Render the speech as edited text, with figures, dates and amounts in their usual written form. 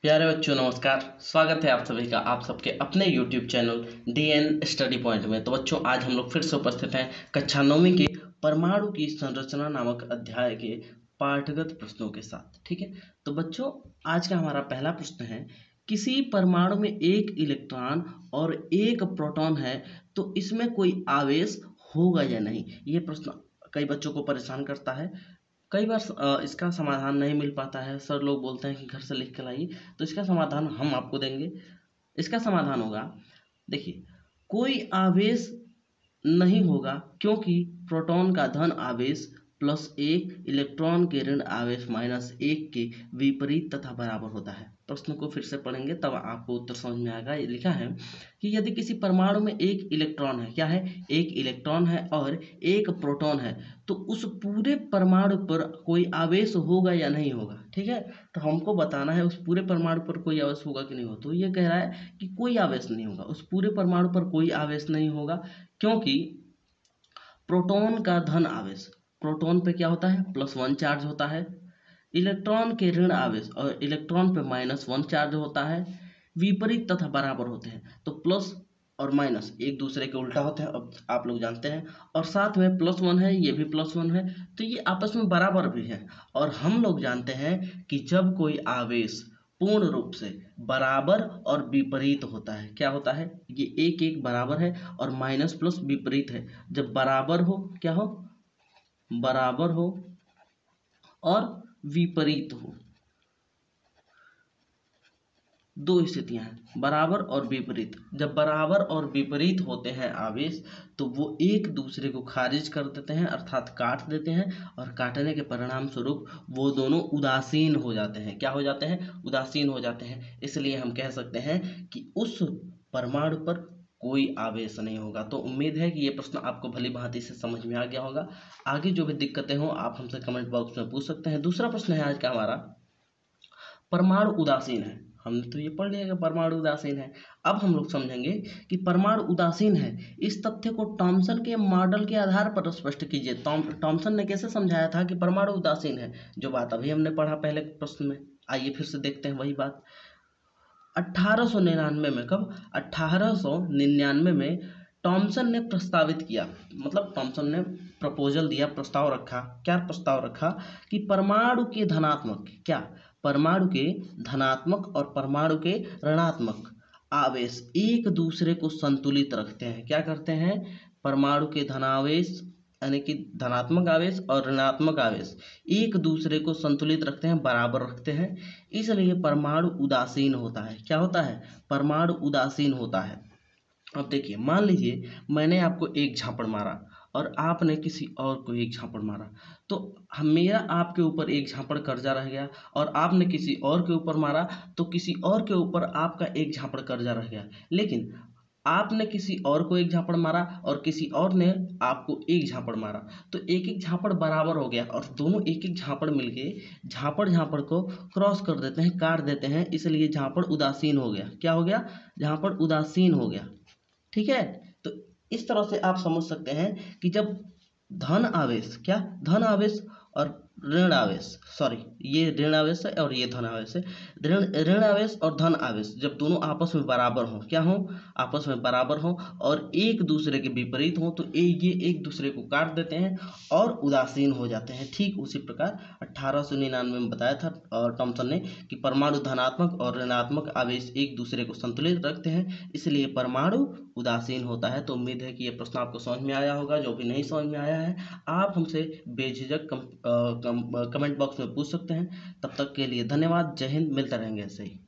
प्यारे बच्चों नमस्कार। स्वागत है आप सभी का आप सबके अपने YouTube channel DN study point में। तो बच्चों आज हम लोग फिर से उपस्थित हैं कक्षा 9वीं के परमाणु की संरचना नामक अध्याय के पाठगत प्रश्नों के साथ। ठीक है, तो बच्चों आज का हमारा पहला प्रश्न है, किसी परमाणु में एक इलेक्ट्रॉन और एक प्रोटॉन है तो इसमें कोई आवेश होगा या नहीं। ये प्रश्न कई बच्चों को परेशान करता है। कई बार इसका समाधान नहीं मिल पाता है। सर लोग बोलते हैं कि घर से लिख कर लाइए, तो इसका समाधान हम आपको देंगे। इसका समाधान होगा, देखिए, कोई आवेश नहीं होगा क्योंकि प्रोटॉन का धन आवेश +1 इलेक्ट्रॉन के ऋण आवेश -1 के विपरीत तथा बराबर होता है। प्रश्न को फिर से पढ़ेंगे तब आपको उत्तर समझ में आएगा। ये लिखा है कि यदि किसी परमाणु में एक इलेक्ट्रॉन है, क्या है, एक इलेक्ट्रॉन है और एक प्रोटॉन है, तो उस पूरे परमाणु पर कोई आवेश होगा या नहीं होगा। ठीक है, तो हमको बताना है उस पूरे परमाणु पर कोई आवेश होगा कि नहीं होगा। तो ये कह रहा है कि कोई आवेश नहीं होगा, उस पूरे परमाणु पर कोई आवेश नहीं होगा क्योंकि प्रोटॉन का धन आवेश, प्रोटॉन पे क्या होता है, +1 चार्ज होता है। इलेक्ट्रॉन के ऋण आवेश और इलेक्ट्रॉन पे -1 चार्ज होता है। विपरीत तथा बराबर होते हैं, तो प्लस और माइनस एक दूसरे के उल्टा होते हैं, अब आप लोग जानते हैं। और साथ में +1 है, ये भी +1 है, तो ये आपस में बराबर भी है। और हम लोग जानते हैं कि जब कोई आवेश पूर्ण रूप से बराबर और विपरीत होता है, क्या होता है, ये एक एक बराबर है और माइनस प्लस विपरीत है। जब बराबर हो, क्या हो, बराबर हो और विपरीत हो, दो स्थितियां हैं, बराबर और विपरीत। जब बराबर और विपरीत होते हैं आवेश, तो वो एक दूसरे को खारिज कर देते हैं, अर्थात काट देते हैं, और काटने के परिणाम स्वरूप वो दोनों उदासीन हो जाते हैं। क्या हो जाते हैं, उदासीन हो जाते हैं। इसलिए हम कह सकते हैं कि उस परमाणु पर कोई आवेश नहीं होगा। तो उम्मीद है कि ये प्रश्न आपको भली भांति से समझ में आ गया होगा। आगे जो भी दिक्कतें हो आप हमसे कमेंट बॉक्स में पूछ सकते हैं। दूसरा प्रश्न है आज का हमारा, परमाणु उदासीन है। हमने तो ये पढ़ लिया कि परमाणु उदासीन है। अब हम लोग समझेंगे कि परमाणु उदासीन है, इस तथ्य को टॉमसन के मॉडल के आधार पर स्पष्ट कीजिए। टॉमसन ने कैसे समझाया था कि परमाणु उदासीन है, जो बात अभी हमने पढ़ा पहले प्रश्न में। आइए फिर से देखते हैं वही बात। 1899 में, कब, 1899 में टॉमसन ने प्रस्तावित किया, मतलब टॉमसन ने प्रपोजल दिया, प्रस्ताव रखा। क्या प्रस्ताव रखा कि परमाणु के धनात्मक, क्या, परमाणु के धनात्मक और परमाणु के ऋणात्मक आवेश एक दूसरे को संतुलित रखते हैं। क्या करते हैं, परमाणु के धनावेश यानी कि धनात्मक आवेश और ऋणात्मक आवेश एक दूसरे को संतुलित रखते हैं, बराबर रखते हैं। इसलिए परमाणु उदासीन होता है। क्या होता है, परमाणु उदासीन होता है। अब देखिए, मान लीजिए मैंने आपको एक झापड़ मारा और आपने किसी और को एक झापड़ मारा, तो मेरा आपके ऊपर एक झापड़ कर्जा रह गया, और आपने किसी और के ऊपर मारा तो किसी और के ऊपर आपका एक झापड़ कर्जा रह गया। लेकिन आपने किसी और को एक झापड़ मारा और किसी और ने आपको एक झापड़ मारा, तो एक एक झापड़ बराबर हो गया, और दोनों एक एक झापड़ मिलके झापड़ झापड़ को क्रॉस कर देते हैं, काट देते हैं। इसलिए झापड़ उदासीन हो गया। क्या हो गया, झापड़ उदासीन हो गया। ठीक है, तो इस तरह से आप समझ सकते हैं कि जब धन आवेश, क्या, धन आवेश और ऋण आवेश, सॉरी, ये ऋण आवेश है और ये धन आवेश है। ऋण ऋण आवेश और धन आवेश जब दोनों आपस में बराबर हों, क्या हो, आपस में बराबर हों और एक दूसरे के विपरीत हों, तो ये एक दूसरे को काट देते हैं और उदासीन हो जाते हैं। ठीक उसी प्रकार 1899 में बताया था और टॉमसन ने कि परमाणु धनात्मक और ऋणात्मक आवेश एक दूसरे को संतुलित रखते हैं, इसलिए परमाणु उदासीन होता है। तो उम्मीद है कि ये प्रश्न आपको समझ में आया होगा। जो भी नहीं समझ में आया है आप हमसे बेझिझक कमेंट बॉक्स में पूछ सकते हैं। तब तक के लिए धन्यवाद। जय हिंद। मिलते रहेंगे ऐसे ही।